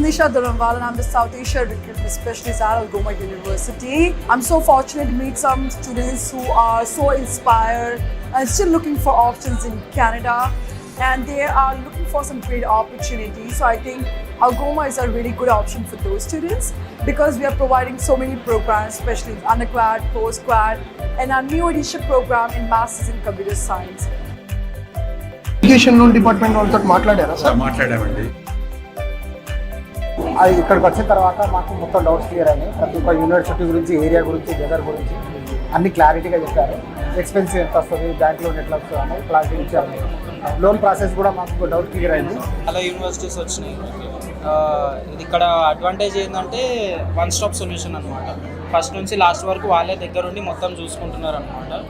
Nisha Dharamwal and I'm the South Asia Recruitment Specialist at Algoma University. I'm so fortunate to meet some students who are so inspired and still looking for options in Canada, and they are looking for some great opportunities. So I think Algoma is a really good option for those students because we are providing so many programs, especially in undergrad, postgrad, and our new edition program in Masters in Computer Science. Education department వాళ్ళతో మాట్లాడారా sir? మాట్లాడామండి. అది ఇక్కడికి వచ్చిన తర్వాత మాకు మొత్తం doubts clear అయినాయి. ప్రతి ఒక్క యూనివర్సిటీ గురించి, ఏరియా గురించి, వెదర్ గురించి అన్ని క్లారిటీగా చెప్పారు. ఎక్స్పెన్సివ్ ఎంత వస్తుంది, బ్యాంక్ లోన్ ఎట్లా వస్తుంది అని క్లారిటీ ఇచ్చారు. లోన్ ప్రాసెస్ కూడా మాకు డౌట్ క్లియర్ అయింది. చాలా యూనివర్సిటీస్ వచ్చినాయి. ఇది ఇక్కడ అడ్వాంటేజ్ ఏంటంటే వన్ స్టాప్ సొల్యూషన్ అనమాట. ఫస్ట్ నుంచి లాస్ట్ వరకు వాళ్ళే దగ్గరుండి మొత్తం చూసుకుంటున్నారు అనమాట.